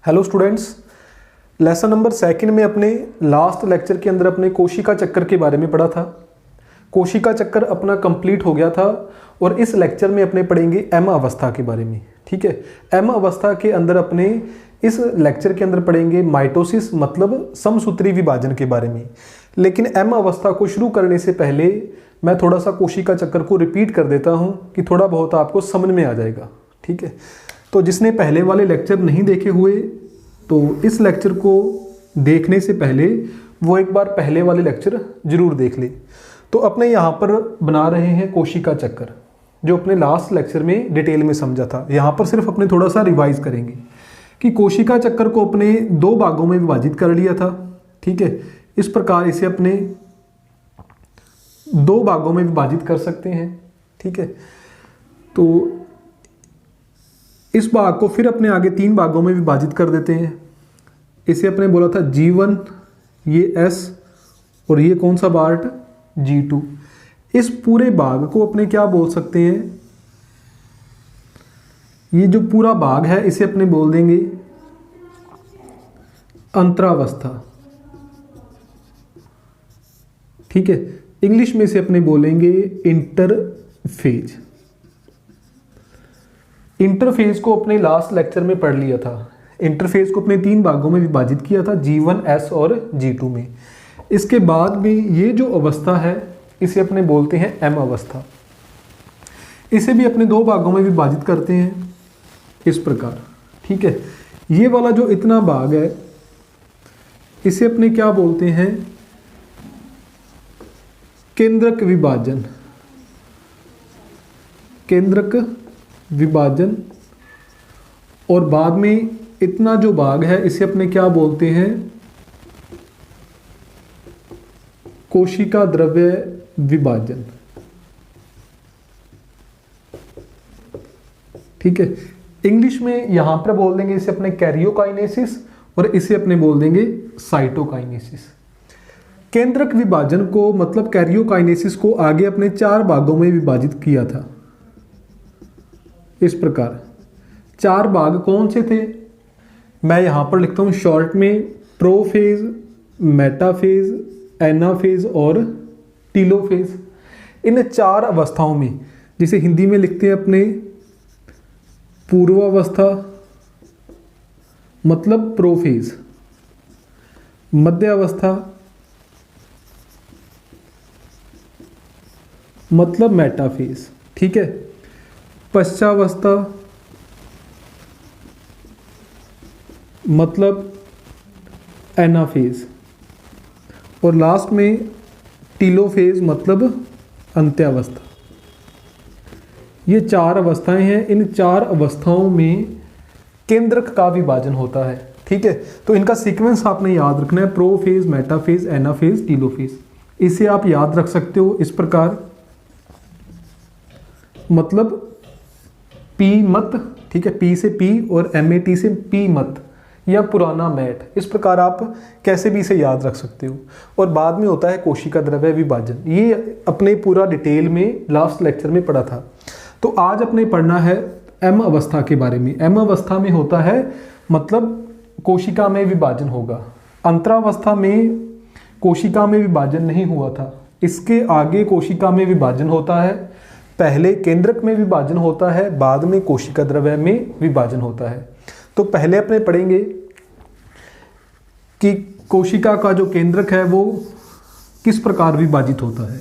Hello students, lesson number second में अपने last lecture के अंदर अपने कोशिका चक्कर के बारे में पढ़ा था। कोशिका चक्कर अपना कंप्लीट हो गया था और इस लेक्चर में अपने पढ़ेंगे एम अवस्था के बारे में। ठीक है, एम अवस्था के अंदर अपने इस लेक्चर के अंदर पढ़ेंगे माइटोसिस मतलब समसूत्री विभाजन के बारे में। लेकिन एम अवस्था को शुरू करने से पहले मैं थोड़ा सा कोशिका चक्कर को रिपीट कर देता हूँ कि थोड़ा बहुत आपको समझ में आ जाएगा। ठीक है, तो जिसने पहले वाले लेक्चर नहीं देखे हुए तो इस लेक्चर को देखने से पहले वो एक बार पहले वाले लेक्चर जरूर देख ले। तो अपने यहाँ पर बना रहे हैं कोशिका चक्कर, जो अपने लास्ट लेक्चर में डिटेल में समझा था। यहाँ पर सिर्फ अपने थोड़ा सा रिवाइज करेंगे कि कोशिका चक्कर को अपने दो भागों में विभाजित कर लिया था। ठीक है, इस प्रकार इसे अपने दो भागों में विभाजित कर सकते हैं। ठीक है, तो इस भाग को फिर अपने आगे तीन भागों में विभाजित कर देते हैं। इसे अपने बोला था G1, ये S और ये कौन सा पार्ट G2। इस पूरे भाग को अपने क्या बोल सकते हैं, ये जो पूरा भाग है इसे अपने बोल देंगे अंतरावस्था। ठीक है, इंग्लिश में इसे अपने बोलेंगे इंटरफेज। इंटरफेज को अपने लास्ट लेक्चर में पढ़ लिया था। इंटरफेज को अपने तीन भागों में विभाजित किया था, G1, S और G2 में। इसके बाद में ये जो अवस्था है इसे अपने बोलते हैं एम अवस्था। इसे भी अपने दो भागों में विभाजित करते हैं इस प्रकार। ठीक है, ये वाला जो इतना भाग है इसे अपने क्या बोलते हैं, केंद्रक विभाजन। केंद्रक विभाजन। और बाद में इतना जो भाग है इसे अपने क्या बोलते हैं, कोशिका द्रव्य विभाजन। ठीक है, इंग्लिश में यहां पर बोल देंगे इसे अपने कैरियोकाइनेसिस और इसे अपने बोल देंगे साइटोकाइनेसिस। केंद्रक विभाजन को मतलब कैरियोकाइनेसिस को आगे अपने चार भागों में विभाजित किया था। इस प्रकार चार भाग कौन से थे, मैं यहां पर लिखता हूं शॉर्ट में, प्रोफेज, मेटाफेज, एनाफेज और टीलोफेज। इन चार अवस्थाओं में जिसे हिंदी में लिखते हैं अपने पूर्वावस्था मतलब प्रोफेज, मध्यावस्था मतलब मेटाफेज। ठीक है, पश्चावस्था मतलब एनाफेज और लास्ट में टीलोफेज मतलब अंत्यावस्था। ये चार अवस्थाएं हैं। इन चार अवस्थाओं में केंद्रक का विभाजन होता है। ठीक है, तो इनका सीक्वेंस आपने याद रखना है, प्रोफेज, मेटाफेज, एनाफेज, टीलोफेज। इसे आप याद रख सकते हो इस प्रकार, मतलब पी मत। ठीक है, पी से पी और MAT से पी मत या पुराना मैट, इस प्रकार आप कैसे भी इसे याद रख सकते हो। और बाद में होता है कोशिका द्रव्य विभाजन। ये अपने पूरा डिटेल में लास्ट लेक्चर में पढ़ा था। तो आज अपने पढ़ना है एम अवस्था के बारे में। एम अवस्था में होता है मतलब कोशिका में विभाजन होगा। अंतरावस्था में कोशिका में विभाजन नहीं हुआ था, इसके आगे कोशिका में विभाजन होता है। पहले केंद्रक में विभाजन होता है, बाद में कोशिका द्रव्य में विभाजन होता है। तो पहले अपने पढ़ेंगे कि कोशिका का जो केंद्रक है वो किस प्रकार विभाजित होता है।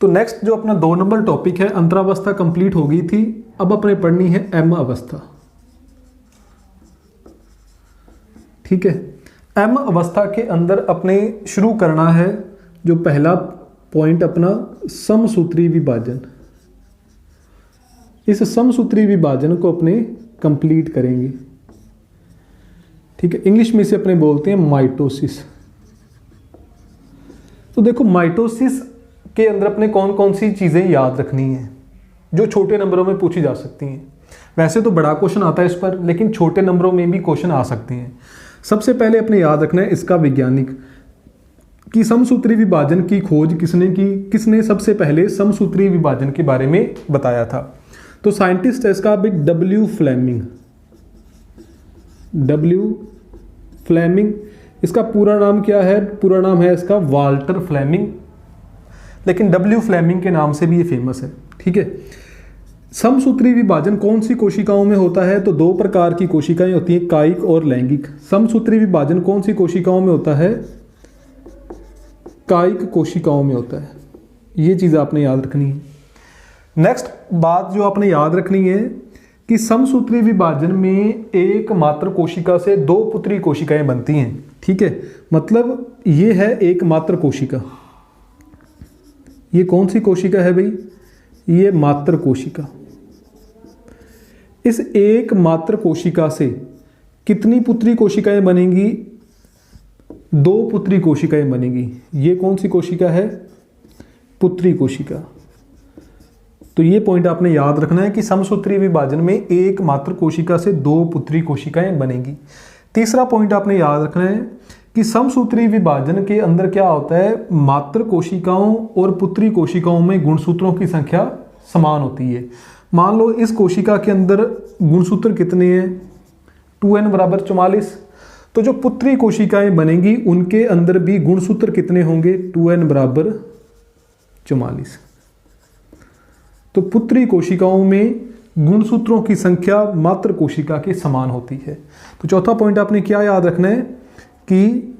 तो नेक्स्ट जो अपना 2 नंबर टॉपिक है, अंतरावस्था कंप्लीट हो गई थी, अब अपने पढ़नी है एम अवस्था। ठीक है, एम अवस्था के अंदर अपने शुरू करना है जो पहला पॉइंट अपना समसूत्री विभाजन। इस समसूत्री विभाजन को अपने कंप्लीट करेंगे। ठीक है, इंग्लिश में इसे अपने बोलते हैं माइटोसिस। तो देखो, माइटोसिस के अंदर अपने कौन कौन सी चीजें याद रखनी है जो छोटे नंबरों में पूछी जा सकती हैं। वैसे तो बड़ा क्वेश्चन आता है इस पर, लेकिन छोटे नंबरों में भी क्वेश्चन आ सकते हैं। सबसे पहले अपने याद रखना है इसका वैज्ञानिक कि समसूत्री विभाजन की खोज किसने की, किसने सबसे पहले समसूत्री विभाजन के बारे में बताया था? तो साइंटिस्ट है इसका अभी डब्ल्यू फ्लेमिंग। इसका पूरा नाम क्या है? पूरा नाम है इसका वाल्टर फ्लेमिंग, लेकिन डब्ल्यू फ्लेमिंग के नाम से भी ये फेमस है। ठीक है। समसूत्री विभाजन कौन सी कोशिकाओं में होता है? तो दो प्रकार की कोशिकाएं होती हैं, कायिक और लैंगिक। समसूत्री विभाजन कौन सी कोशिकाओं में होता है? कायिक कोशिकाओं में होता है। ये चीज़ आपने याद रखनी है। नेक्स्ट बात जो आपने याद रखनी है कि समसूत्री विभाजन में एक मात्र कोशिका से दो पुत्री कोशिकाएं बनती हैं। ठीक है, मतलब ये है एक मात्र कोशिका। ये कौन सी कोशिका है भाई? ये मात्र कोशिका। इस एक मात्र कोशिका से कितनी पुत्री कोशिकाएं बनेंगी? दो पुत्री कोशिकाएं बनेंगी। ये कौन सी कोशिका है? पुत्री कोशिका। तो ये पॉइंट आपने याद रखना है कि समसूत्री विभाजन में एक मात्र कोशिका से दो पुत्री कोशिकाएं बनेंगी। तीसरा पॉइंट आपने याद रखना है कि समसूत्री विभाजन के अंदर क्या होता है? मात्र कोशिकाओं और पुत्री कोशिकाओं में गुणसूत्रों की संख्या समान होती है। मान लो इस कोशिका के अंदर गुणसूत्र कितने हैं? 2n बराबर 44। तो जो पुत्री कोशिकाएं बनेंगी उनके अंदर भी गुणसूत्र कितने होंगे? 2n बराबर 44। तो पुत्री कोशिकाओं में गुणसूत्रों की संख्या मात्र कोशिका के समान होती है। तो चौथा पॉइंट आपने क्या याद रखना है कि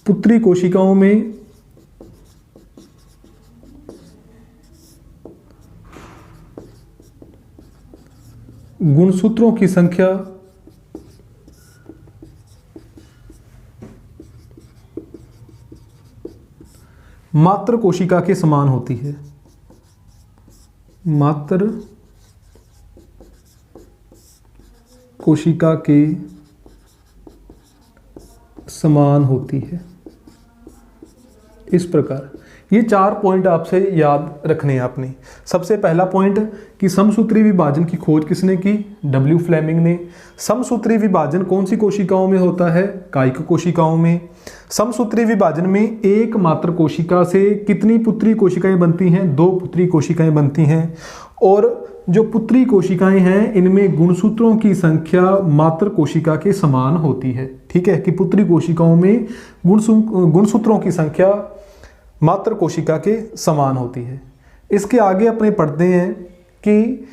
पुत्री कोशिकाओं में गुणसूत्रों की संख्या मात्र कोशिका के समान होती है। मात्र कोशिका के समान होती है। इस प्रकार ये चार पॉइंट आपसे याद रखने हैं आपने। सबसे पहला पॉइंट कि समसूत्री विभाजन की खोज किसने की? डब्ल्यू फ्लेमिंग ने। समसूत्री विभाजन कौन सी कोशिकाओं में होता है? कायिक कोशिकाओं में। समसूत्री विभाजन में एक मात्र कोशिका से कितनी पुत्री कोशिकाएं बनती हैं? दो पुत्री कोशिकाएं बनती हैं। और जो पुत्री कोशिकाएं हैं इनमें गुणसूत्रों की संख्या मात्र कोशिका के समान होती है। ठीक है, कि पुत्री कोशिकाओं में गुणसूत्रों की संख्या मात्र कोशिका के समान होती है। इसके आगे अपने पढ़ते हैं कि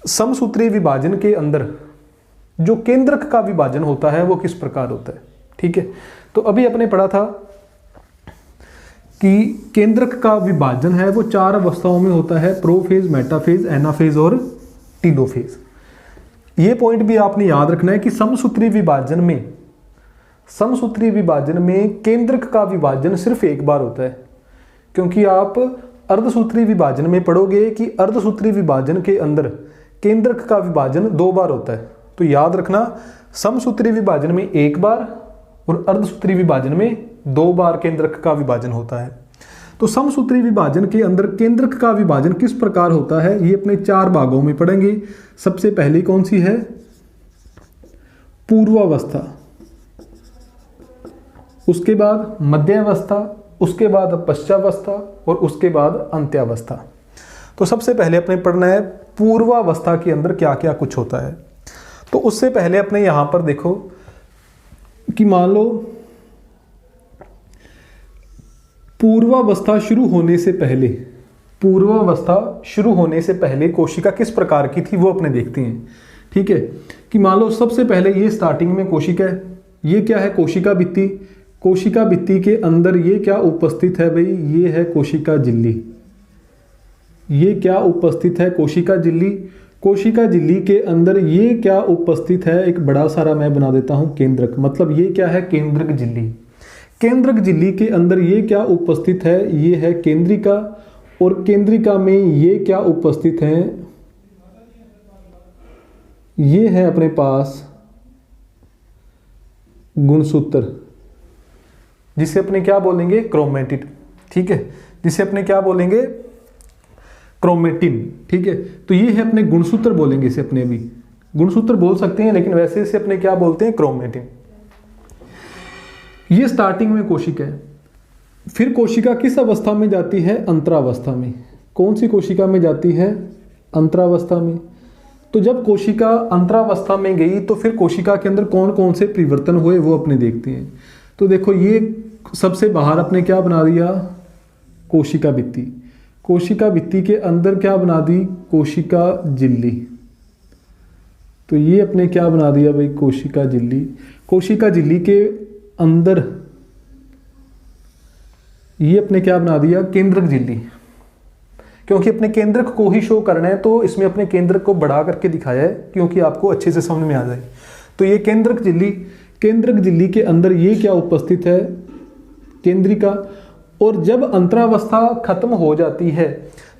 समसूत्री विभाजन के अंदर जो केंद्रक का विभाजन होता है वो किस प्रकार होता है। ठीक है, तो अभी अपने पढ़ा था कि केंद्रक का विभाजन है वो चार अवस्थाओं में होता है, प्रोफेज, मेटाफेज, एनाफेज और टीलोफेज। ये पॉइंट भी आपने याद रखना है कि समसूत्री विभाजन में केंद्रक का विभाजन सिर्फ एक बार होता है, क्योंकि आप अर्धसूत्री विभाजन में पढ़ोगे कि अर्धसूत्री विभाजन के अंदर केंद्रक का विभाजन दो बार होता है। तो याद रखना, समसूत्री विभाजन में एक बार और अर्धसूत्री विभाजन में दो बार केंद्रक का विभाजन होता है। तो समसूत्री विभाजन के अंदर केंद्रक का विभाजन किस प्रकार होता है ये अपने चार भागों में पढ़ेंगे। सबसे पहली कौन सी है? पूर्वावस्था, उसके बाद मध्यावस्था, उसके बाद पश्चावस्था और उसके बाद अंत्यावस्था। तो सबसे पहले अपने पढ़ना है पूर्वावस्था के अंदर क्या क्या कुछ होता है। तो उससे पहले अपने यहां पर देखो कि मान लो पूर्वावस्था शुरू होने से पहले कोशिका किस प्रकार की थी वो अपने देखते हैं। ठीक है, कि मान लो सबसे पहले ये स्टार्टिंग में कोशिका है, ये क्या है? कोशिका भित्ति। कोशिका भित्ति के अंदर ये क्या उपस्थित है भाई? ये है कोशिका झिल्ली। ये क्या उपस्थित है? कोशिका झिल्ली। कोशिका झिल्ली के अंदर ये क्या उपस्थित है? एक बड़ा सारा मैं बना देता हूं, केंद्रक। मतलब ये क्या है? केंद्रक झिल्ली। केंद्रक झिल्ली के अंदर ये क्या उपस्थित है? ये है केंद्रिका। और केंद्रिका में ये क्या उपस्थित है? ये है अपने पास गुणसूत्र, जिसे अपने क्या बोलेंगे? क्रोमेटिड। ठीक है, जिसे अपने क्या बोलेंगे? क्रोमेटिन। ठीक है, तो ये है अपने गुणसूत्र बोलेंगे इसे। अपने भी गुणसूत्र बोल सकते हैं, लेकिन वैसे इसे अपने क्या बोलते हैं? क्रोमेटिन। ये स्टार्टिंग में कोशिका है। फिर कोशिका किस अवस्था में जाती है? अंतरावस्था में। कौन सी कोशिका में जाती है? अंतरावस्था में। तो जब कोशिका अंतरावस्था में गई तो फिर कोशिका के अंदर कौन कौन से परिवर्तन हुए वो अपने देखते हैं। तो देखो ये सबसे बाहर अपने क्या बना दिया? कोशिका भित्ति। कोशिका भित्ति के अंदर क्या बना दी? कोशिका झिल्ली। तो ये अपने क्या बना दिया भाई? कोशिका झिल्ली। कोशिका झिल्ली के अंदर ये अपने क्या बना दिया? केंद्रक झिल्ली। क्योंकि अपने केंद्रक को ही शो करना है तो इसमें अपने केंद्रक को बढ़ा करके दिखाया है क्योंकि आपको अच्छे से समझ में आ जाए। तो ये केंद्रक झिल्ली, केंद्रक झिल्ली के अंदर ये क्या उपस्थित है? केंद्रिका। और जब अंतरावस्था खत्म हो जाती है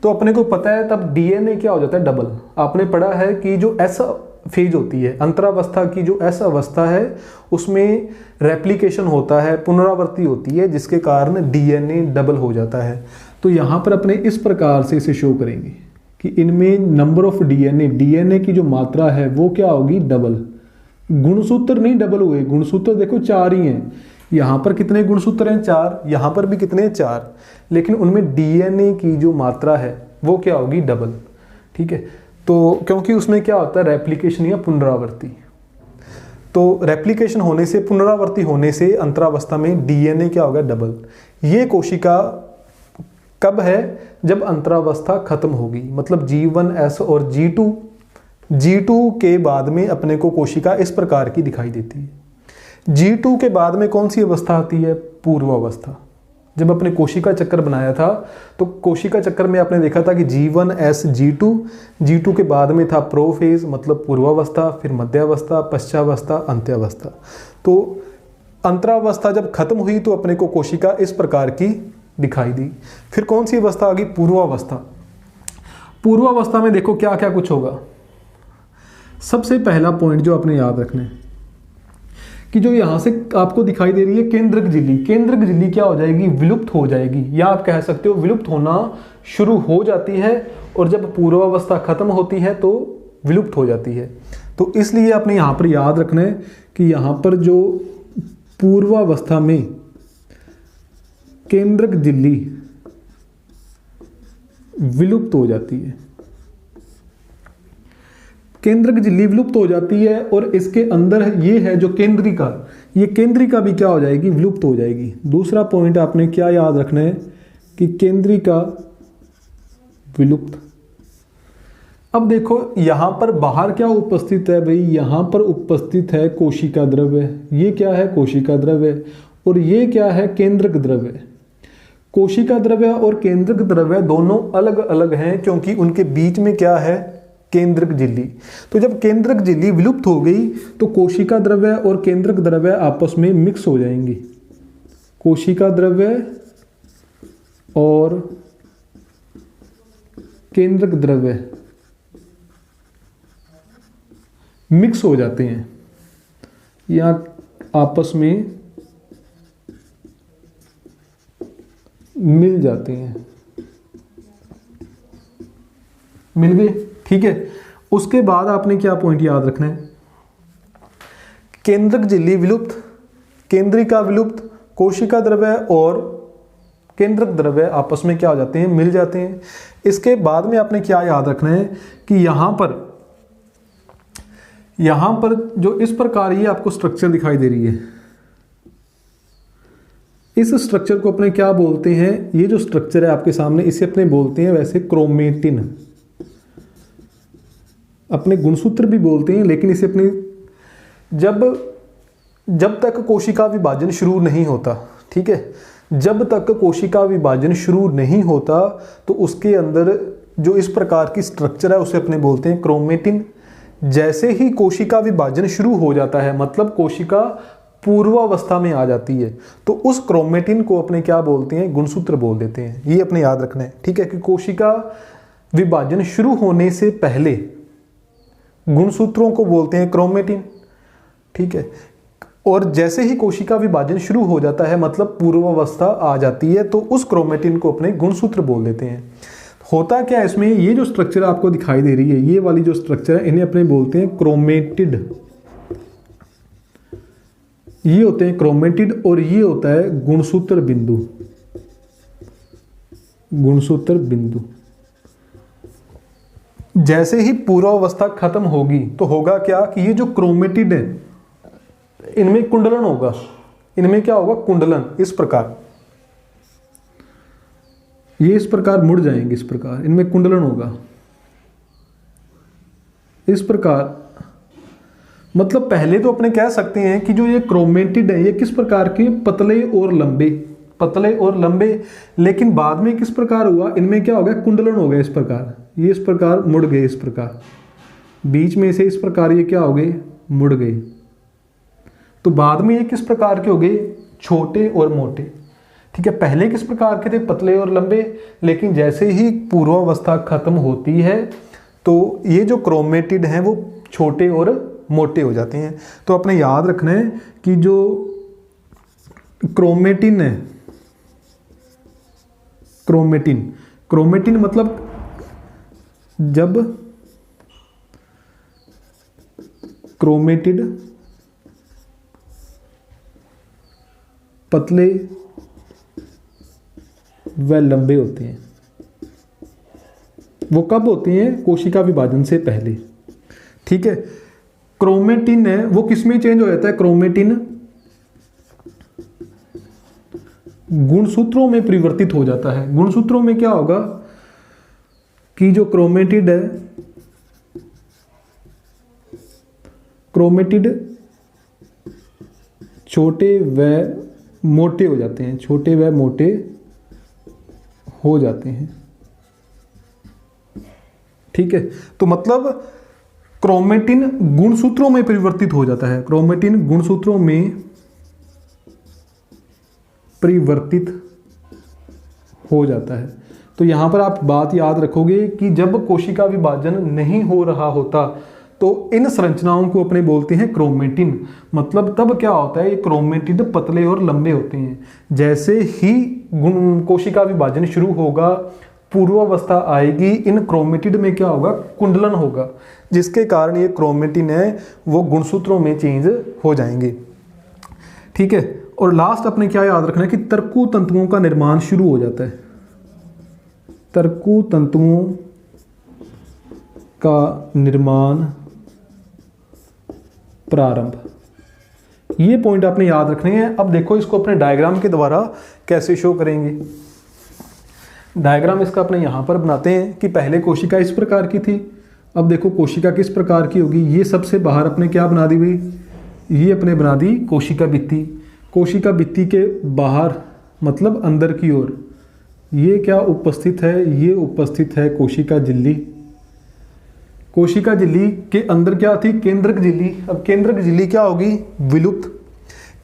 तो अपने को पता है तब डीएनए क्या हो जाता है? डबल। आपने पढ़ा है कि जो एस फेज होती है अंतरावस्था की, जो एस अवस्था है उसमें रेप्लिकेशन होता है, पुनरावृत्ति होती है, जिसके कारण डीएनए डबल हो जाता है। तो यहाँ पर अपने इस प्रकार से इसे शो करेंगे कि इनमें नंबर ऑफ डीएनए, डीएनए की जो मात्रा है वो क्या होगी? डबल। गुणसूत्र नहीं डबल हुए, गुणसूत्र देखो 4 ही हैं। यहाँ पर कितने गुणसूत्र हैं? 4। यहाँ पर भी कितने? 4। लेकिन उनमें डीएनए की जो मात्रा है वो क्या होगी? डबल। ठीक है। तो क्योंकि उसमें क्या होता है? रेप्लिकेशन या पुनरावृत्ति। तो रेप्लिकेशन होने से, पुनरावृत्ति होने से अंतरावस्था में डीएनए क्या होगा? डबल। ये कोशिका कब है? जब अंतरावस्था खत्म होगी, मतलब G1S और G2 के बाद में अपने को कोशिका इस प्रकार की दिखाई देती है। G2 के बाद में कौन सी अवस्था आती है? पूर्वावस्था। जब अपने कोशिका चक्कर बनाया था तो कोशिका चक्कर में आपने देखा था कि G1S G2 के बाद में था प्रोफेज मतलब पूर्वावस्था, फिर मध्यावस्था, पश्चावस्था, अंत्यावस्था। तो अंतरावस्था जब खत्म हुई तो अपने को कोशिका इस प्रकार की दिखाई दी। फिर कौन सी अवस्था आ गई? पूर्वावस्था। पूर्वावस्था में देखो क्या क्या कुछ होगा। सबसे पहला पॉइंट जो आपने याद रखना है कि जो यहां से आपको दिखाई दे रही है केंद्रक झिल्ली, केंद्रक झिल्ली क्या हो जाएगी? विलुप्त हो जाएगी, या आप कह सकते हो विलुप्त होना शुरू हो जाती है और जब पूर्वावस्था खत्म होती है तो विलुप्त हो जाती है। तो इसलिए आपने यहां पर याद रखना है कि यहां पर जो पूर्वावस्था में केंद्रक झिल्ली विलुप्त हो जाती है, केंद्रक झिल्ली विलुप्त हो जाती है और इसके अंदर ये है जो केंद्रिका, ये केंद्रिका भी क्या हो जाएगी? विलुप्त हो जाएगी। दूसरा पॉइंट आपने क्या याद रखना है कि केंद्रिका विलुप्त। अब देखो यहां पर बाहर क्या उपस्थित है भाई? यहां पर उपस्थित है कोशिका द्रव्य। ये क्या है? कोशिका द्रव्य। और ये क्या है? केंद्रक द्रव्य। कोशिका द्रव्य और केंद्रक द्रव्य दोनों अलग अलग हैं क्योंकि उनके बीच में क्या है? केंद्रक झिल्ली। तो जब केंद्रक झिल्ली विलुप्त हो गई तो कोशिका द्रव्य और केंद्रक द्रव्य आपस में मिक्स हो जाएंगी। कोशिका द्रव्य और केंद्रक द्रव्य मिक्स हो जाते हैं या आपस में मिल जाते हैं, मिल गए। ठीक है। उसके बाद आपने क्या पॉइंट याद रखना है? केंद्रक झिल्ली विलुप्त, केंद्रिका विलुप्त, कोशिका द्रव्य और केंद्रक द्रव्य आपस में क्या हो जाते हैं? मिल जाते हैं। इसके बाद में आपने क्या याद रखना है कि यहां पर जो इस प्रकार ये आपको स्ट्रक्चर दिखाई दे रही है, इस स्ट्रक्चर को अपने क्या बोलते हैं? ये जो स्ट्रक्चर है आपके सामने इसे अपने बोलते हैं वैसे क्रोमेटिन। अपने गुणसूत्र भी बोलते हैं लेकिन इसे अपने जब तक कोशिका विभाजन शुरू नहीं होता, ठीक है, जब तक कोशिका विभाजन शुरू नहीं होता तो उसके अंदर जो इस प्रकार की स्ट्रक्चर है उसे अपने बोलते हैं क्रोमेटिन। जैसे ही कोशिका विभाजन शुरू हो जाता है मतलब कोशिका पूर्वावस्था में आ जाती है तो उस क्रोमेटिन को अपने क्या बोलते हैं? गुणसूत्र बोल देते हैं। ये अपने याद रखना है। ठीक है कि कोशिका विभाजन शुरू होने से पहले गुणसूत्रों को बोलते हैं क्रोमेटिन। ठीक है। और जैसे ही कोशिका विभाजन शुरू हो जाता है मतलब पूर्वावस्था आ जाती है तो उस क्रोमेटिन को अपने गुणसूत्र बोल देते हैं। होता क्या है इसमें? ये जो स्ट्रक्चर आपको दिखाई दे रही है, ये वाली जो स्ट्रक्चर है, इन्हें अपने बोलते हैं क्रोमेटिड। ये होते हैं क्रोमेटिड और ये होता है गुणसूत्र बिंदु। गुणसूत्र बिंदु जैसे ही पूर्वावस्था खत्म होगी तो होगा क्या कि ये जो क्रोमेटिड है इनमें कुंडलन होगा। इनमें क्या होगा? कुंडलन। इस प्रकार ये इस प्रकार मुड़ जाएंगे, इस प्रकार इनमें कुंडलन होगा इस प्रकार। मतलब पहले तो अपने कह सकते हैं कि जो ये क्रोमेटिड है ये किस प्रकार के? पतले और लंबे, पतले और लंबे। लेकिन बाद में किस प्रकार हुआ? इनमें क्या हो गया? कुंडलन हो गया इस प्रकार। ये इस प्रकार मुड़ गए, इस प्रकार बीच में से इस प्रकार ये क्या हो गए? मुड़ गए। तो बाद में ये किस प्रकार के हो गए? छोटे और मोटे। ठीक है, पहले किस प्रकार के थे? पतले और लंबे। लेकिन जैसे ही पूर्वावस्था खत्म होती है तो ये जो क्रोमेटिड हैं वो छोटे और मोटे हो जाते हैं। तो अपने याद रखना है कि जो क्रोमेटिन है, क्रोमेटिन मतलब जब क्रोमेटिड पतले व लंबे होते हैं, वो कब होते हैं? कोशिका विभाजन से पहले। ठीक है, क्रोमेटिन है वो किस में चेंज हो जाता है? क्रोमेटिन गुणसूत्रों में परिवर्तित हो जाता है। गुणसूत्रों में क्या होगा कि जो क्रोमेटिड है, क्रोमेटिड छोटे व मोटे हो जाते हैं, छोटे व मोटे हो जाते हैं। ठीक है, तो मतलब क्रोमेटिन गुणसूत्रों में परिवर्तित हो जाता है। क्रोमेटिन गुणसूत्रों में परिवर्तित हो जाता है। तो यहां पर आप बात याद रखोगे कि जब कोशिका विभाजन नहीं हो रहा होता तो इन संरचनाओं को अपने बोलते हैं क्रोमेटिन। मतलब तब क्या होता है? ये क्रोमेटिड पतले और लंबे होते हैं। जैसे ही कोशिका विभाजन शुरू होगा, पूर्वावस्था आएगी, इन क्रोमेटिड में क्या होगा? कुंडलन होगा, जिसके कारण ये क्रोमेटिन है वो गुणसूत्रों में चेंज हो जाएंगे। ठीक है, और लास्ट अपने क्या याद रखना है कि तर्कु तंतुओं का निर्माण शुरू हो जाता है। तर्कु तंतुओं का निर्माण प्रारंभ, ये पॉइंट आपने याद रखने हैं। अब देखो इसको अपने डायग्राम के द्वारा कैसे शो करेंगे। डायग्राम इसका अपने यहाँ पर बनाते हैं कि पहले कोशिका इस प्रकार की थी, अब देखो कोशिका किस प्रकार की होगी। ये सबसे बाहर अपने क्या बना दी हुई? ये अपने बना दी कोशिका भित्ति। कोशिका भित्ति के बाहर मतलब अंदर की ओर ये क्या उपस्थित है? ये उपस्थित है कोशिका झिल्ली। कोशिका झिल्ली के अंदर क्या थी? केंद्रक झिल्ली। अब केंद्रक झिल्ली क्या होगी? विलुप्त।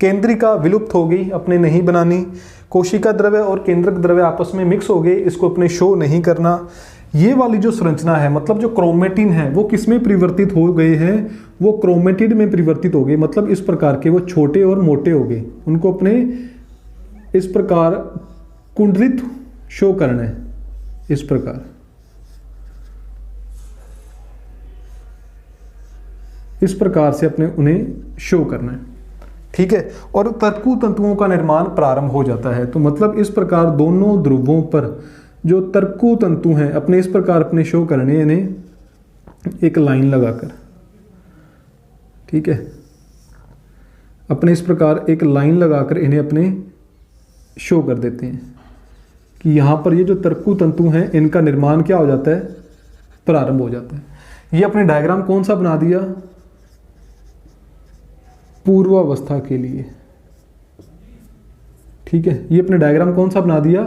केंद्रिका विलुप्त हो गई, अपने नहीं बनानी। कोशिका द्रव्य और केंद्रक द्रव्य आपस में मिक्स हो गए, इसको अपने शो नहीं करना। ये वाली जो संरचना है मतलब जो क्रोमेटिन है वो किस में परिवर्तित हो गए हैं? वो क्रोमेटिड में परिवर्तित हो गए। मतलब इस प्रकार के वो छोटे और मोटे हो गए, उनको अपने इस प्रकार कुंडलित शो करना है। इस प्रकार से अपने उन्हें शो करना है। ठीक है, और तर्कु तंतुओं का निर्माण प्रारंभ हो जाता है। तो मतलब इस प्रकार दोनों ध्रुवों पर जो तर्कु तंतु हैं अपने इस प्रकार अपने शो करने, इन्हें एक लाइन लगाकर, ठीक है, अपने इस प्रकार एक लाइन लगाकर इन्हें अपने शो कर देते हैं कि यहाँ पर ये जो तर्कु तंतु हैं इनका निर्माण क्या हो जाता है? प्रारंभ हो जाता है। ये अपने डायग्राम कौन सा बना दिया? पूर्वावस्था के लिए। ठीक है, ये अपने डायग्राम कौन सा बना दिया?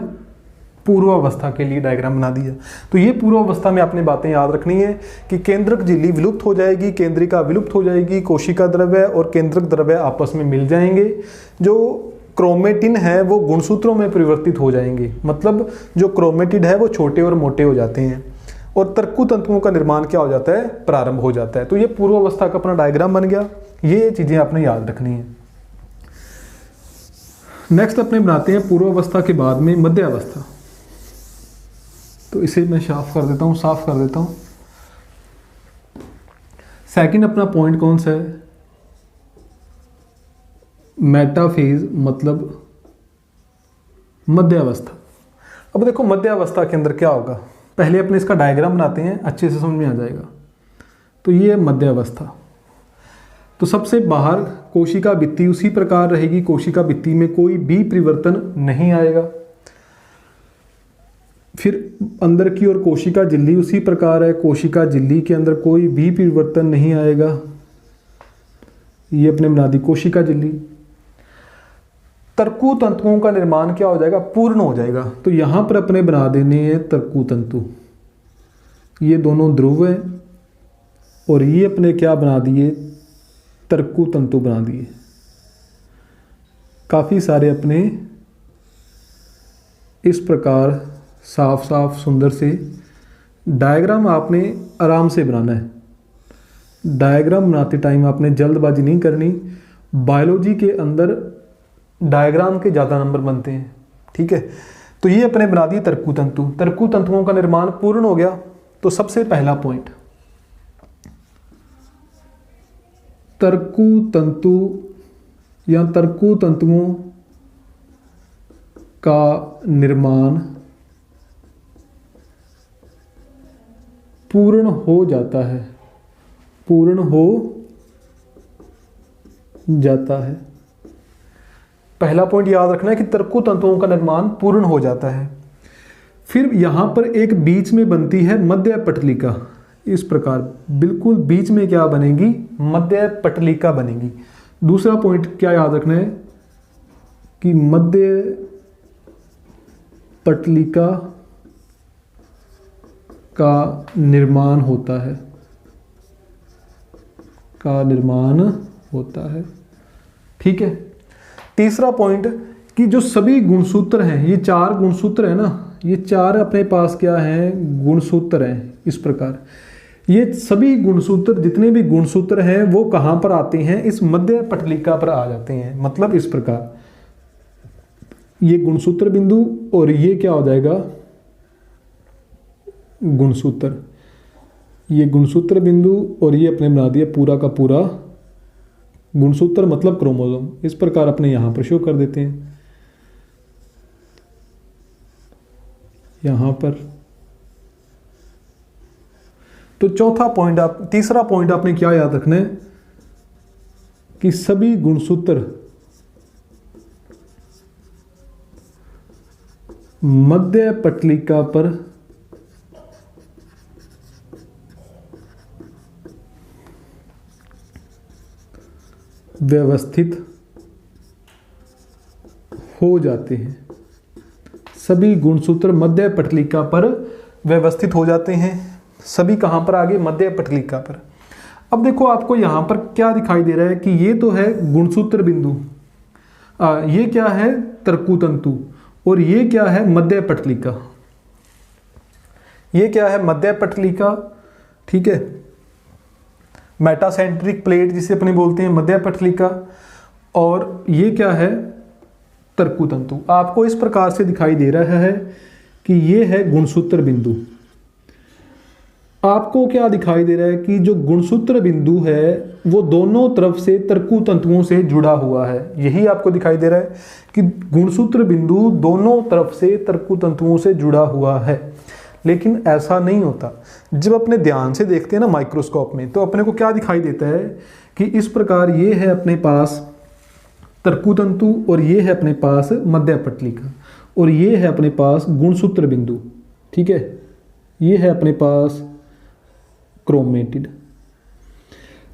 पूर्वावस्था के लिए डायग्राम बना दिया। तो ये पूर्वावस्था में आपने बातें याद रखनी है कि केंद्रक झिल्ली विलुप्त हो जाएगी, केंद्रिका विलुप्त हो जाएगी, कोशिका द्रव्य और केंद्रक द्रव्य आपस में मिल जाएंगे। जो क्रोमेटिन है वो गुणसूत्रों में परिवर्तित हो जाएंगे। मतलब जो क्रोमेटिड है वो छोटे और मोटे हो जाते हैं और तर्कु तंतुओं का निर्माण क्या हो जाता है? प्रारंभ हो जाता है। तो ये पूर्वावस्था का अपना डायग्राम बन गया। ये चीजें आपने याद रखनी है। नेक्स्ट अपने बनाते हैं पूर्वावस्था के बाद में मध्यावस्था। तो इसे मैं साफ कर देता हूं। सेकंड अपना पॉइंट कौन सा है? मेटाफेज मतलब मध्यावस्था। अब देखो मध्यावस्था के अंदर क्या होगा, पहले अपने इसका डायग्राम बनाते हैं, अच्छे से समझ में आ जाएगा। तो ये है मध्यावस्था। तो सबसे बाहर कोशिका भित्ति उसी प्रकार रहेगी, कोशिका भित्ति में कोई भी परिवर्तन नहीं आएगा। फिर अंदर की ओर कोशिका झिल्ली उसी प्रकार है, कोशिका झिल्ली के अंदर कोई भी परिवर्तन नहीं आएगा। ये अपने बना दी कोशिका झिल्ली। तर्कु तंतुओं का निर्माण क्या हो जाएगा, पूर्ण हो जाएगा। तो यहां पर अपने बना देने हैं तर्कु तंतु, ये दोनों ध्रुव है, और ये अपने क्या बना दिए, तर्कु तंतु बना दिए। काफी सारे अपने इस प्रकार साफ साफ सुंदर से डायग्राम आपने आराम से बनाना है। डायग्राम बनाते टाइम आपने जल्दबाजी नहीं करनी। बायोलॉजी के अंदर डायग्राम के ज़्यादा नंबर बनते हैं, ठीक है। तो ये अपने बना दिए तर्कु तंतु। तर्कु तंतुओं का निर्माण पूर्ण हो गया। तो सबसे पहला पॉइंट, तर्कु तंतु या तर्कु तंतुओं का निर्माण पूर्ण हो जाता है, पूर्ण हो जाता है। पहला पॉइंट याद रखना है कि तर्कु तंतुओं का निर्माण पूर्ण हो जाता है। फिर यहां पर एक बीच में बनती है मध्य पटलिका, इस प्रकार बिल्कुल बीच में क्या बनेगी, मध्य पटलिका बनेगी। दूसरा पॉइंट क्या याद रखना है कि मध्य पटलिका का निर्माण होता है, का निर्माण होता है, ठीक है। तीसरा पॉइंट कि जो सभी गुणसूत्र हैं, ये 4 गुणसूत्र है ना, ये 4 अपने पास क्या हैं, गुणसूत्र हैं। इस प्रकार ये सभी गुणसूत्र, जितने भी गुणसूत्र हैं वो कहां पर आते हैं, इस मध्य पटलिका पर आ जाते हैं। मतलब इस प्रकार ये गुणसूत्र बिंदु और ये क्या हो जाएगा, गुणसूत्र, ये गुणसूत्र बिंदु और ये अपने बना दिया पूरा का पूरा गुणसूत्र मतलब क्रोमोसोम। इस प्रकार अपने यहां पर शो कर देते हैं, यहां पर। तो चौथा पॉइंट तीसरा पॉइंट आपने क्या याद रखना है कि सभी गुणसूत्र मध्य पटलिका पर व्यवस्थित हो जाते हैं। सभी गुणसूत्र मध्य पटलिका पर व्यवस्थित हो जाते हैं। सभी कहां पर आगे, मध्य पटलिका पर। अब देखो आपको यहां पर क्या दिखाई दे रहा है कि ये तो है गुणसूत्र बिंदु, ये क्या है, तर्कु तंतु, और ये क्या है, मध्य पटलिका। ये क्या है, मध्य पटलिका, ठीक है। मेटासेंट्रिक प्लेट जिसे अपने बोलते हैं, मध्य पटलिका। और ये क्या है, तर्कु तंतु। आपको इस प्रकार से दिखाई दे रहा है कि ये है गुणसूत्र बिंदु। आपको क्या दिखाई दे रहा है कि जो गुणसूत्र बिंदु है वो दोनों तरफ से तर्कु तंतुओं से जुड़ा हुआ है। यही आपको दिखाई दे रहा है कि गुणसूत्र बिंदु दोनों तरफ से तर्कु तंतुओं से जुड़ा हुआ है। लेकिन ऐसा नहीं होता। जब अपने ध्यान से देखते हैं ना माइक्रोस्कोप में, तो अपने को क्या दिखाई देता है कि इस प्रकार ये है अपने पास तर्कु तंतु, और ये है अपने पास मध्य पटलिका, और ये है अपने पास गुणसूत्र बिंदु, ठीक है। ये है अपने पास क्रोमेटिड।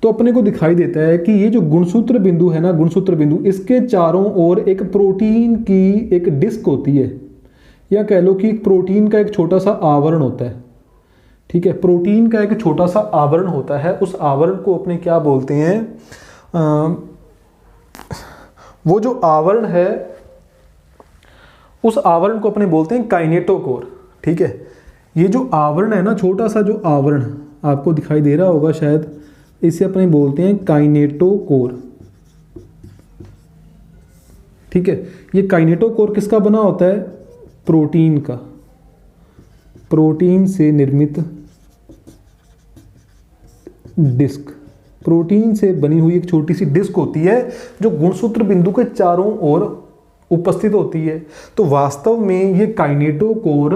तो अपने को दिखाई देता है कि ये जो गुणसूत्र बिंदु है ना, गुणसूत्र बिंदु, इसके चारों ओर एक प्रोटीन की एक डिस्क होती है, या कह लो कि प्रोटीन का एक छोटा सा आवरण होता है, ठीक है। प्रोटीन का एक छोटा सा आवरण होता है। उस आवरण को अपने क्या बोलते हैं, वो जो आवरण है उस आवरण को अपने बोलते हैं काइनेटोकोर, ठीक है। ये जो आवरण है ना, छोटा सा जो आवरण आपको दिखाई दे रहा होगा शायद, इसे अपने बोलते हैं काइनेटोकोर, ठीक है। ये काइनेटोकोर किसका बना होता है, प्रोटीन का, प्रोटीन से निर्मित डिस्क, प्रोटीन से बनी हुई एक छोटी सी डिस्क होती है जो गुणसूत्र बिंदु के चारों ओर उपस्थित होती है। तो वास्तव में ये काइनेटोकोर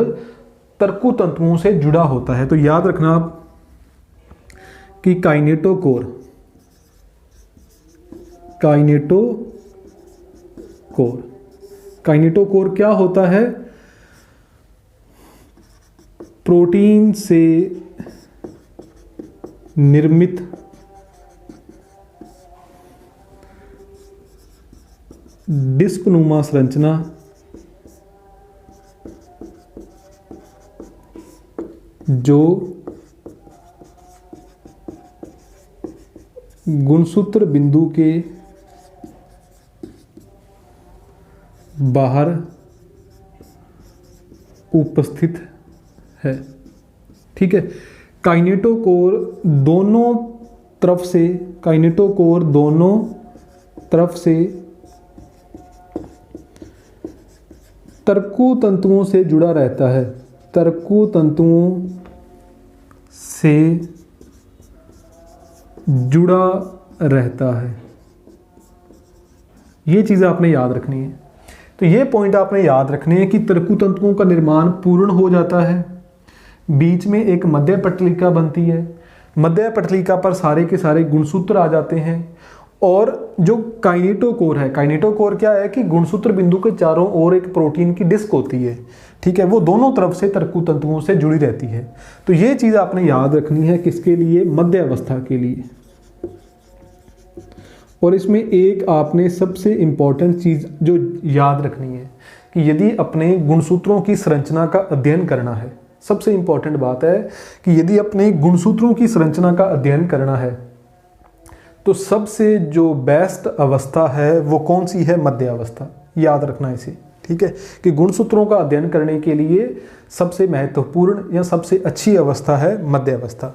तर्कु तंतुओं से जुड़ा होता है। तो याद रखना आप कि काइनेटोकोर क्या होता है? प्रोटीन से निर्मित डिस्क नुमा संरचना जो गुणसूत्र बिंदु के बाहर उपस्थित है। ठीक है, काइनेटोकोर दोनों तरफ से तर्कु तंतुओं से जुड़ा रहता है। तर्कु तंतुओं से जुड़ा रहता है। ये चीज़ें आपने याद रखनी है। तो ये पॉइंट आपने याद रखने हैं कि तर्कु तंतुओं का निर्माण पूर्ण हो जाता है, बीच में एक मध्य पटलिका बनती है, मध्य पटलिका पर सारे के सारे गुणसूत्र आ जाते हैं, और जो काइनेटोकोर है, काइनेटोकोर क्या है कि गुणसूत्र बिंदु के चारों ओर एक प्रोटीन की डिस्क होती है। ठीक है, वो दोनों तरफ से तर्कु तंतुओं से जुड़ी रहती है। तो ये चीज़ आपने याद रखनी है किसके लिए? मध्य अवस्था के लिए। और इसमें एक आपने सबसे इंपॉर्टेंट चीज़ जो याद रखनी है कि यदि अपने गुणसूत्रों की संरचना का अध्ययन करना है, सबसे इंपॉर्टेंट बात है कि यदि अपने गुणसूत्रों की संरचना का अध्ययन करना है तो सबसे जो बेस्ट अवस्था है वो कौन सी है? मध्य अवस्था। याद रखना इसे। ठीक है, कि गुणसूत्रों का अध्ययन करने के लिए सबसे महत्वपूर्ण या सबसे अच्छी अवस्था है मध्य अवस्था।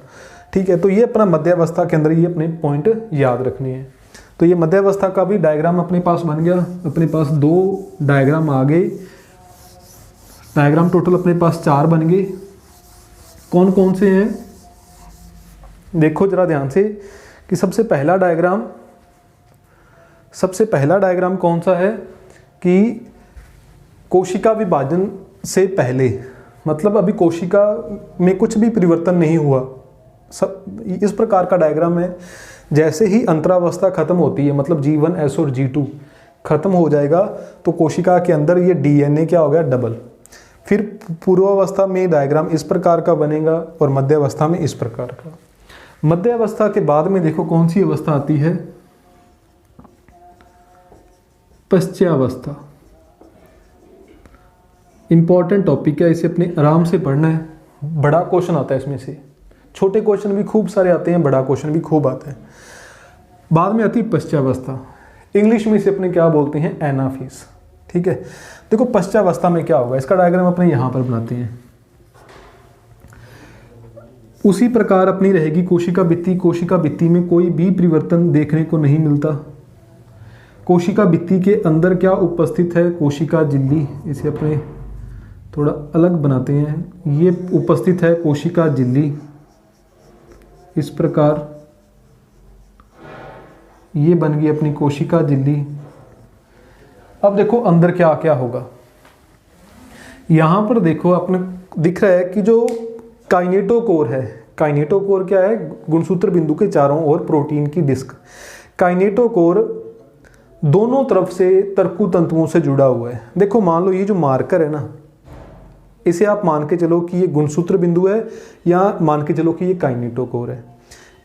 ठीक है, तो ये अपना मध्य अवस्था के अंदर ये अपने पॉइंट याद रखने हैं। तो ये मध्य अवस्था का भी डायग्राम अपने पास बन गया। अपने पास 2 डायग्राम आ गए। डायग्राम टोटल अपने पास 4 बन गए। कौन कौन से हैं? देखो जरा ध्यान से कि सबसे पहला डायग्राम कौन सा है कि कोशिका विभाजन से पहले, मतलब अभी कोशिका में कुछ भी परिवर्तन नहीं हुआ, सब इस प्रकार का डायग्राम है। जैसे ही अंतरावस्था खत्म होती है, मतलब G1S और G2 खत्म हो जाएगा तो कोशिका के अंदर ये DNA क्या हो गया? डबल। फिर पूर्वावस्था में डायग्राम इस प्रकार का बनेगा और मध्य अवस्था में इस प्रकार का। मध्य अवस्था के बाद में देखो कौन सी अवस्था आती है? पश्चावस्था। इंपॉर्टेंट टॉपिक है, इसे अपने आराम से पढ़ना है। बड़ा क्वेश्चन आता है इसमें से, छोटे क्वेश्चन भी खूब सारे आते हैं, बड़ा क्वेश्चन भी खूब आता है। बाद में आती है पश्चावस्था। इंग्लिश में इसे अपने क्या बोलते हैं? एनाफेज। ठीक है, देखो पश्चावस्था में क्या होगा, इसका डायग्राम अपने यहाँ पर बनाते हैं। उसी प्रकार अपनी रहेगी कोशिका भित्ति। कोशिका भित्ति में कोई भी परिवर्तन देखने को नहीं मिलता। कोशिका भित्ति के अंदर क्या उपस्थित है? कोशिका झिल्ली। इसे अपने थोड़ा अलग बनाते हैं। ये उपस्थित है कोशिका झिल्ली, इस प्रकार ये बन गई अपनी कोशिका झिल्ली। अब देखो अंदर क्या क्या होगा। यहां पर देखो अपने दिख रहा है कि जो काइनेटोकोर है, काइनेटोकोर क्या है? गुणसूत्र बिंदु के चारों ओर प्रोटीन की डिस्क। काइनेटोकोर दोनों तरफ से तर्कु तंतुओं से जुड़ा हुआ है। देखो मान लो ये जो मार्कर है ना, इसे आप मान के चलो कि ये गुणसूत्र बिंदु है, या मान के चलो कि ये काइनेटोकोर है,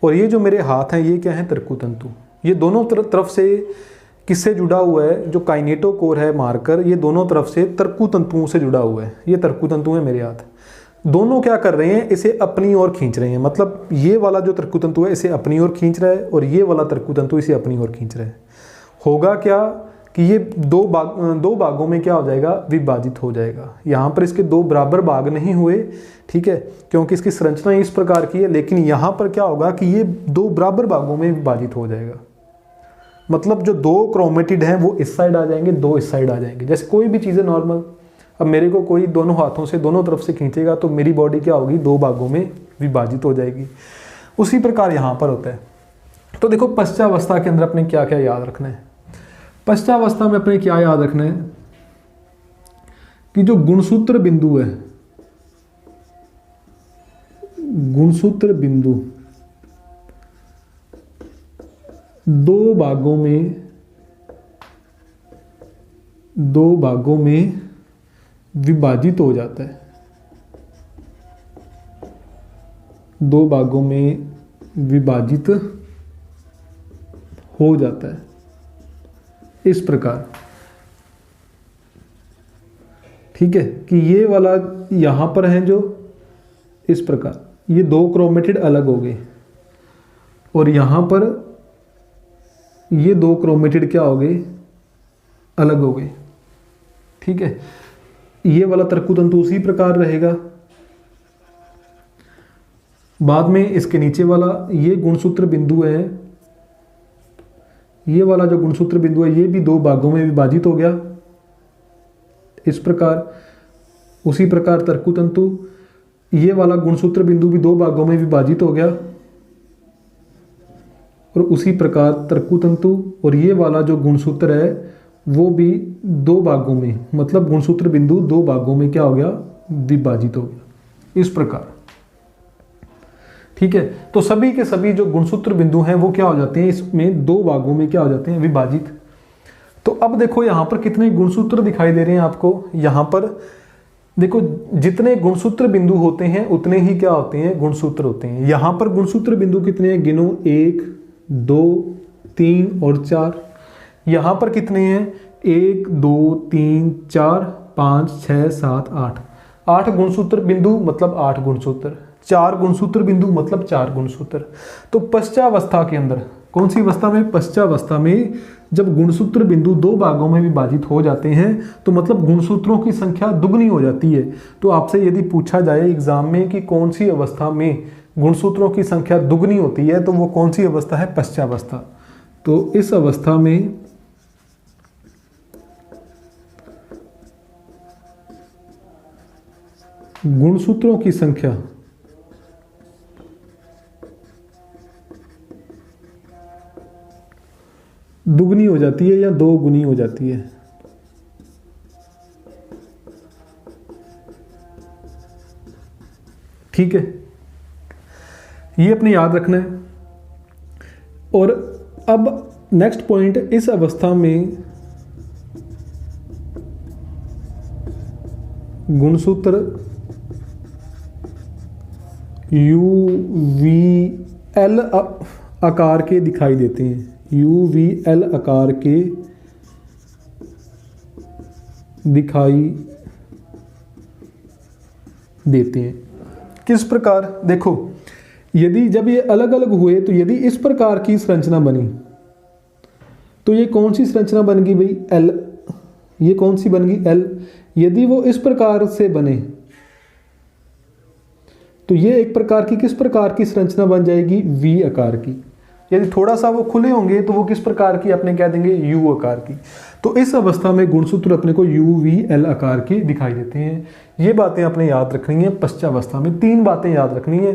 और ये जो मेरे हाथ हैं ये क्या है? तर्कु तंतु। ये दोनों तरफ से किससे जुड़ा हुआ है? जो काइनेटोकोर है मार्कर, ये दोनों तरफ से तर्कु तंतुओं से जुड़ा हुआ है। ये तर्कु तंतु है मेरे हाथ, दोनों क्या कर रहे हैं? इसे अपनी ओर खींच रहे हैं। मतलब ये वाला जो तर्कु तंतु है इसे अपनी ओर खींच रहा है, और ये वाला तर्कु तंतु इसे अपनी ओर खींच रहा है। होगा क्या कि ये दो भागों में क्या हो जाएगा? विभाजित हो जाएगा। यहाँ पर इसके 2 बराबर भाग नहीं हुए, ठीक है, क्योंकि इसकी संरचना इस प्रकार की है, लेकिन यहाँ पर क्या होगा कि ये 2 बराबर भागों में विभाजित हो जाएगा। मतलब जो 2 क्रोमेटिड हैं वो इस साइड आ जाएंगे, 2 इस साइड आ जाएंगे। जैसे कोई भी चीज़ है नॉर्मल, अब मेरे को कोई दोनों हाथों से दोनों तरफ से खींचेगा तो मेरी बॉडी क्या होगी? 2 भागों में विभाजित हो जाएगी। उसी प्रकार यहाँ पर होता है। तो देखो पश्चावस्था के अंदर अपने क्या क्या याद रखना है। पश्चावस्था में अपने क्या याद रखना है कि जो गुणसूत्र बिंदु है, गुणसूत्र बिंदु दो भागों में विभाजित हो जाता है, दो भागों में विभाजित हो जाता है इस प्रकार। ठीक है, कि ये वाला यहां पर है जो इस प्रकार, ये दो क्रोमेटिड अलग हो गए और यहां पर ये दो क्रोमेटिड क्या हो गए, अलग हो गए। ठीक है, ये वाला तर्कुतंतु उसी प्रकार रहेगा। बाद में इसके नीचे वाला ये गुणसूत्र बिंदु है, ये वाला जो गुणसूत्र बिंदु है ये भी दो भागों में विभाजित हो गया इस प्रकार। उसी प्रकार तर्कुतंतु, ये वाला गुणसूत्र बिंदु भी दो भागों में विभाजित हो गया और उसी प्रकार तर्कुतंतु और ये वाला जो गुणसूत्र है वो भी दो भागों में, मतलब गुणसूत्र बिंदु दो भागों में क्या हो गया, विभाजित हो गया इस प्रकार। ठीक है, तो सभी के सभी जो गुणसूत्र बिंदु हैं वो क्या हो जाते हैं, इसमें दो भागों में क्या हो जाते हैं, विभाजित। तो अब देखो यहां पर कितने गुणसूत्र दिखाई दे रहे हैं आपको। यहां पर देखो जितने गुणसूत्र बिंदु होते हैं उतने ही क्या होते हैं, गुणसूत्र होते हैं। यहां पर गुणसूत्र बिंदु कितने हैं, गिनो, 1 2 3 और 4। यहां पर कितने हैं, 1 2 3 4 5 6 7 8। 8 गुणसूत्र बिंदु मतलब 8 गुणसूत्र, 4 गुणसूत्र बिंदु मतलब 4 गुणसूत्र। तो पश्चावस्था के अंदर, कौन सी अवस्था में, पश्चावस्था में जब गुणसूत्र बिंदु दो भागों में विभाजित हो जाते हैं तो मतलब गुणसूत्रों की संख्या दुगनी हो जाती है। तो आपसे यदि पूछा जाए एग्जाम में कि कौन सी अवस्था में गुणसूत्रों की संख्या दुगनी होती है तो वो कौन सी अवस्था है, पश्चावस्था। तो इस अवस्था में गुणसूत्रों की संख्या दुगनी हो जाती है या दो गुनी हो जाती है। ठीक है, ये अपने याद रखना है। और अब नेक्स्ट पॉइंट, इस अवस्था में गुणसूत्र UVL आकार के दिखाई देते हैं, UVL आकार के दिखाई देते हैं। किस प्रकार, देखो यदि जब ये अलग अलग हुए तो यदि इस प्रकार की संरचना बनी तो ये कौन सी संरचना बन गई भाई, L। ये कौन सी बन गई, L। यदि वो इस प्रकार से बने तो ये एक प्रकार की, किस प्रकार की संरचना बन जाएगी, V आकार की। यदि थोड़ा सा वो खुले होंगे तो वो किस प्रकार की, अपने कह देंगे U आकार की। तो इस अवस्था में गुणसूत्र अपने को UVL आकार के दिखाई देते हैं। ये बातें अपने याद रखनी है। पश्चावस्था में 3 बातें याद रखनी है।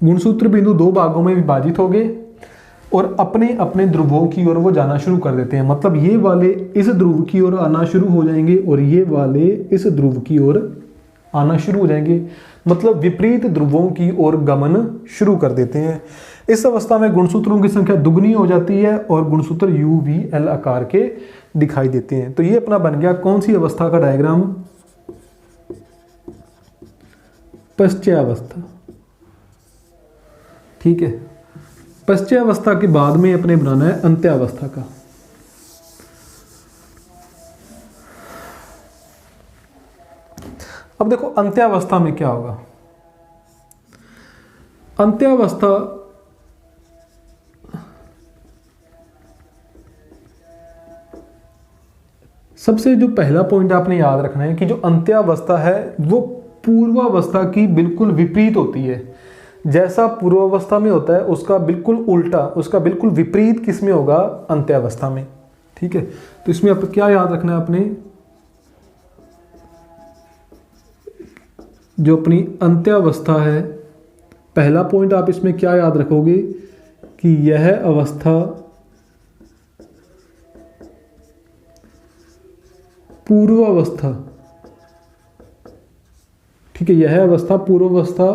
गुणसूत्र बिंदु दो भागों में विभाजित हो गए और अपने अपने ध्रुवों की ओर वो जाना शुरू कर देते हैं। मतलब ये वाले इस ध्रुव की ओर आना शुरू हो जाएंगे और ये वाले इस ध्रुव की ओर आना शुरू हो जाएंगे, मतलब विपरीत ध्रुवों की ओर गमन शुरू कर देते हैं। इस अवस्था में गुणसूत्रों की संख्या दुगनी हो जाती है और गुणसूत्र UVL आकार के दिखाई देते हैं। तो ये अपना बन गया कौन सी अवस्था का डायग्राम, पश्चावस्था। ठीक है, पश्चावस्था के बाद में अपने बनाना है अंत्यावस्था का। अब देखो अंत्यावस्था में क्या होगा। अंत्यावस्था सबसे जो पहला पॉइंट आपने याद रखना है कि जो अंत्यावस्था है वो पूर्वावस्था की बिल्कुल विपरीत होती है। जैसा पूर्वावस्था में होता है उसका बिल्कुल उल्टा, उसका बिल्कुल विपरीत किस में होगा, अंत्यावस्था में। ठीक है, तो इसमें आप क्या याद रखना है अपने, जो अपनी अंत्यावस्था है, पहला पॉइंट आप इसमें क्या याद रखोगे कि यह अवस्था पूर्वावस्था, ठीक है, यह अवस्था पूर्वावस्था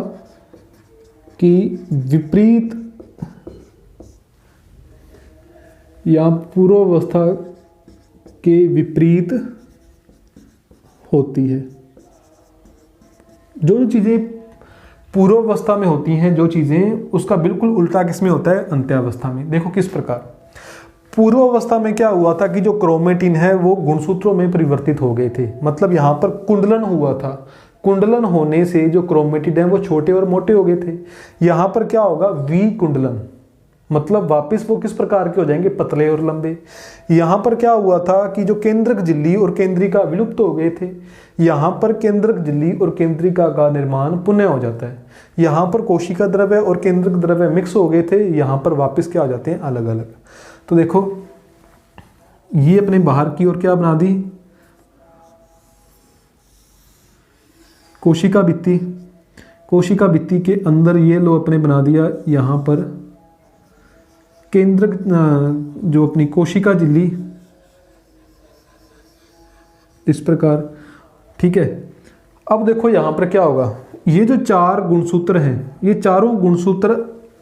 की विपरीत या पूर्वावस्था के विपरीत होती है। जो चीज़ें पूर्वावस्था में होती हैं, जो चीज़ें, उसका बिल्कुल उल्टा किसमें होता है? अंत्यावस्था में। देखो किस प्रकार। पूर्वावस्था में क्या हुआ था कि जो क्रोमेटिन है वो गुणसूत्रों में परिवर्तित हो गए थे, मतलब यहाँ पर कुंडलन हुआ था। कुंडलन होने से जो क्रोमेटिन है वो छोटे और मोटे हो गए थे। यहाँ पर क्या होगा? विकुंडलन, मतलब वापस वो किस प्रकार के हो जाएंगे? पतले और लंबे। यहाँ पर क्या हुआ था कि जो केंद्रक झिल्ली और केंद्रिका विलुप्त हो गए थे। यहाँ पर केंद्रक झिल्ली और केंद्रिका का निर्माण पुनः हो जाता है। यहाँ पर कोशिका द्रव्य और केंद्रक द्रव्य मिक्स हो गए थे, यहाँ पर वापस क्या हो जाते हैं? अलग अलग। तो देखो ये अपने बाहर की ओर क्या बना दी? कोशिका भित्ति। कोशिका भित्ति के अंदर ये लो अपने बना दिया यहाँ पर केंद्रक, जो अपनी कोशिका झिल्ली, इस प्रकार, ठीक है। अब देखो यहाँ पर क्या होगा? ये जो चार गुणसूत्र हैं, ये चारों गुणसूत्र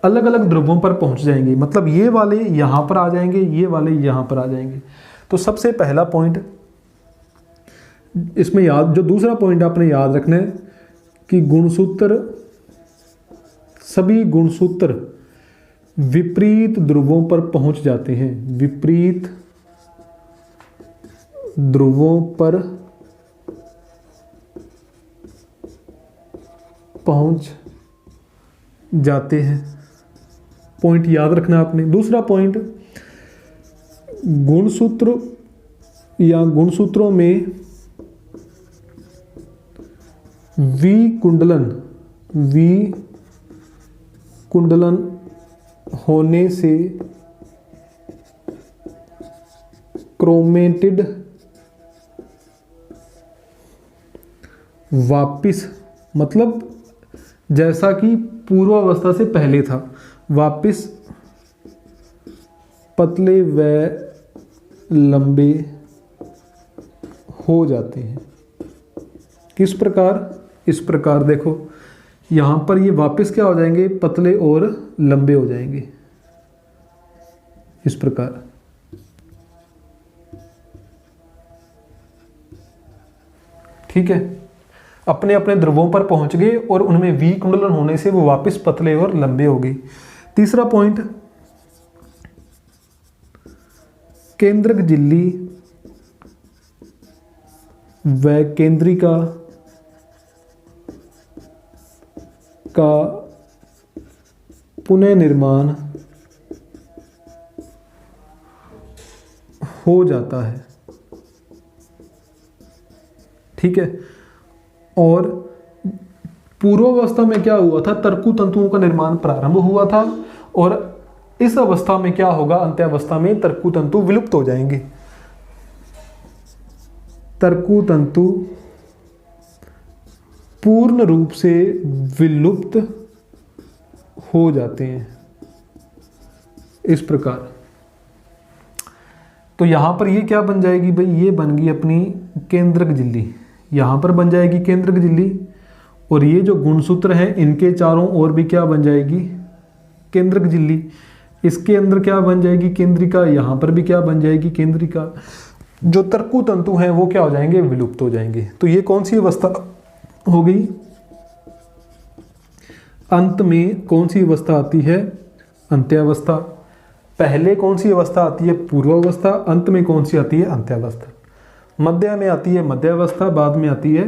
अलग अलग ध्रुवों पर पहुंच जाएंगे, मतलब ये वाले यहाँ पर आ जाएंगे, ये वाले यहाँ पर आ जाएंगे। तो सबसे पहला पॉइंट इसमें याद, जो दूसरा पॉइंट आपने याद रखना है कि गुणसूत्र, सभी गुणसूत्र विपरीत ध्रुवों पर पहुंच जाते हैं। विपरीत ध्रुवों पर पहुंच जाते हैं। पॉइंट याद रखना आपने। दूसरा पॉइंट, गुणसूत्र या गुणसूत्रों में विकुंडलन, विकुंडलन होने से क्रोमेटिड वापिस, मतलब जैसा कि पूर्वावस्था से पहले था, वापिस पतले व लंबे हो जाते हैं। किस प्रकार? इस प्रकार देखो यहाँ पर ये वापस क्या हो जाएंगे? पतले और लंबे हो जाएंगे, इस प्रकार। ठीक है, अपने अपने ध्रुवों पर पहुंच गए और उनमें विकुंडलन होने से वो वापस पतले और लंबे हो गए। तीसरा पॉइंट, केंद्रक झिल्ली व केंद्रिका का पुनः निर्माण हो जाता है। ठीक है, और पूर्वावस्था में क्या हुआ था? तर्कु तंतुओं का निर्माण प्रारंभ हुआ था, और इस अवस्था में क्या होगा? अंत्यावस्था में तर्कु तंतु विलुप्त हो जाएंगे। तर्कु तंतु पूर्ण रूप से विलुप्त हो जाते हैं, इस प्रकार। तो यहां पर ये क्या बन जाएगी भाई? ये बन गई अपनी केंद्रक झिल्ली। यहां पर बन जाएगी केंद्रक झिल्ली, और ये जो गुणसूत्र हैं इनके चारों ओर भी क्या बन जाएगी? केंद्रक झिल्ली। इसके अंदर क्या बन जाएगी? केंद्रिका। यहां पर भी क्या बन जाएगी? केंद्रिका। जो तर्कु तंतु हैं वो क्या हो जाएंगे? विलुप्त हो जाएंगे। तो ये कौन सी अवस्था हो गई? अंत में कौन सी अवस्था आती है? अंत्यावस्था। पहले कौन सी अवस्था आती है? पूर्वावस्था। अंत में कौन सी आती है? अंत्यावस्था। मध्य में आती है मध्यावस्था, बाद में आती है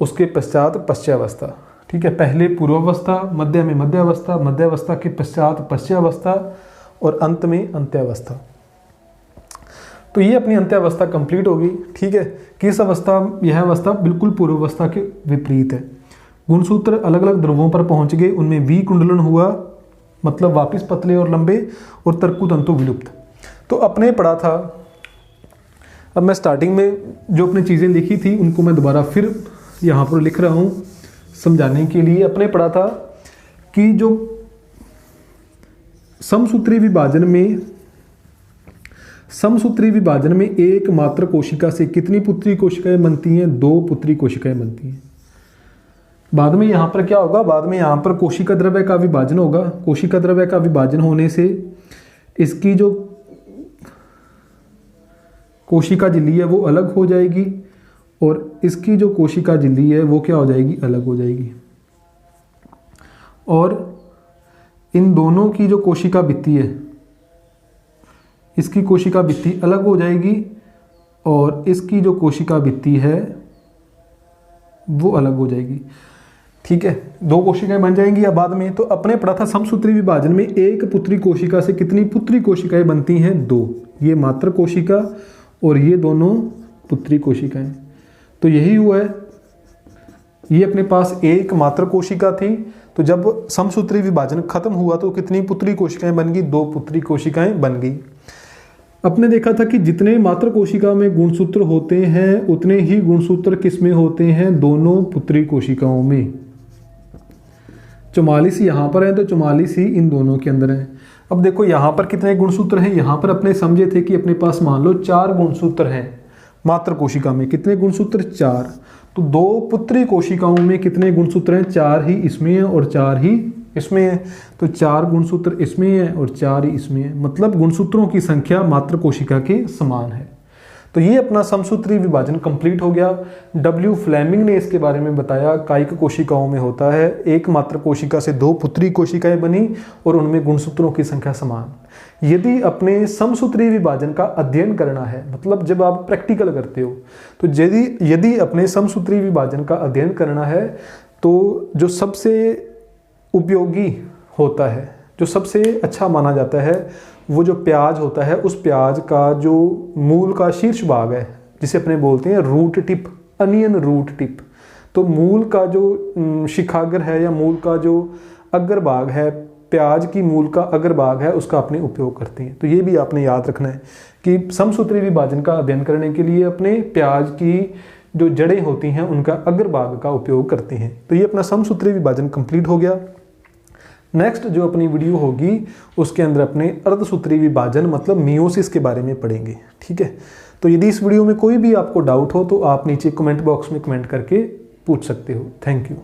उसके पश्चात पश्चावस्था। ठीक है, पहले पूर्वावस्था, मध्य में मध्यावस्था, मध्यावस्था के पश्चात पश्चावस्था, और अंत में अंत्यावस्था। तो ये अपनी अंत्यावस्था कंप्लीट होगी। ठीक है, किस अवस्था? यह अवस्था बिल्कुल पूर्वावस्था के विपरीत है। गुणसूत्र अलग अलग ध्रुवों पर पहुंच गए, उनमें विकुंडलन हुआ, मतलब वापस पतले और लंबे, और तर्कु तंतु विलुप्त। तो अपने पढ़ा था, अब मैं स्टार्टिंग में जो अपनी चीज़ें लिखी थी उनको मैं दोबारा फिर यहाँ पर लिख रहा हूँ समझाने के लिए। अपने पढ़ा था कि जो समसूत्री विभाजन में एकमात्र कोशिका से कितनी पुत्री कोशिकाएं बनती हैं? 2 पुत्री कोशिकाएं बनती हैं। बाद में यहाँ पर क्या होगा, बाद में यहाँ पर कोशिका द्रव्य का विभाजन होगा। कोशिका द्रव्य का विभाजन होने से इसकी जो कोशिका झिल्ली है वो अलग हो जाएगी और इसकी जो कोशिका झिल्ली है वो क्या हो जाएगी, अलग हो जाएगी। और इन दोनों की जो कोशिका भित्ति है, इसकी कोशिका भित्ति अलग हो जाएगी और इसकी जो कोशिका भित्ति है वो अलग हो जाएगी। ठीक है, 2 कोशिकाएं बन जाएंगी। अब बाद में तो अपने पढ़ा था समसूत्री विभाजन में एक पुत्री कोशिका से कितनी पुत्री कोशिकाएं बनती हैं? 2। ये मात्र कोशिका और ये दोनों पुत्री कोशिकाएं। तो यही हुआ है, ये अपने पास एक मात्र कोशिका थी, तो जब समसूत्री विभाजन खत्म हुआ तो कितनी पुत्री कोशिकाएं बन गई? 2 पुत्री कोशिकाएं बन गई। अपने देखा था कि जितने मात्र कोशिका में गुणसूत्र होते हैं उतने ही गुणसूत्र किसमें होते हैं? दोनों पुत्री कोशिकाओं में। 44 यहाँ पर है तो 44 ही इन दोनों के अंदर है। अब देखो यहाँ पर कितने गुणसूत्र हैं, यहाँ पर अपने समझे थे कि अपने पास मान लो 4 गुणसूत्र हैं मात्र कोशिका में। कितने गुणसूत्र? 4। तो 2 पुत्री कोशिकाओं में कितने गुणसूत्र हैं? 4 ही इसमें है और 4 ही इसमें है। तो 4 गुणसूत्र इसमें है और 4 ही इसमें है, मतलब गुणसूत्रों की संख्या मात्र कोशिका के समान है। तो ये अपना समसूत्री विभाजन कंप्लीट हो गया। डब्ल्यू फ्लेमिंग ने इसके बारे में बताया, कायिक कोशिकाओं में होता है, एक मात्र कोशिका से 2 पुत्री कोशिकाएं बनी और उनमें गुणसूत्रों की संख्या समान। यदि अपने समसूत्री विभाजन का अध्ययन करना है, मतलब जब आप प्रैक्टिकल करते हो, तो यदि अपने समसूत्री विभाजन का अध्ययन करना है तो जो सबसे उपयोगी होता है, जो सबसे अच्छा माना जाता है, वो जो प्याज होता है, उस प्याज का जो मूल का शीर्ष भाग है, जिसे अपने बोलते हैं root tip, onion root tip, तो मूल का जो शिखाग्र है या मूल का जो अग्र भाग है, प्याज की मूल का अग्र भाग है, उसका अपने उपयोग करते हैं। तो ये भी आपने याद रखना है कि समसूत्री विभाजन का अध्ययन करने के लिए अपने प्याज की जो जड़ें होती हैं उनका अग्र भाग का उपयोग करते हैं। तो ये अपना समसूत्री विभाजन कंप्लीट हो गया। नेक्स्ट जो अपनी वीडियो होगी उसके अंदर अपने अर्धसूत्री विभाजन मतलब मियोसिस के बारे में पढ़ेंगे। ठीक है, तो यदि इस वीडियो में कोई भी आपको डाउट हो तो आप नीचे कमेंट बॉक्स में कमेंट करके पूछ सकते हो। Thank you.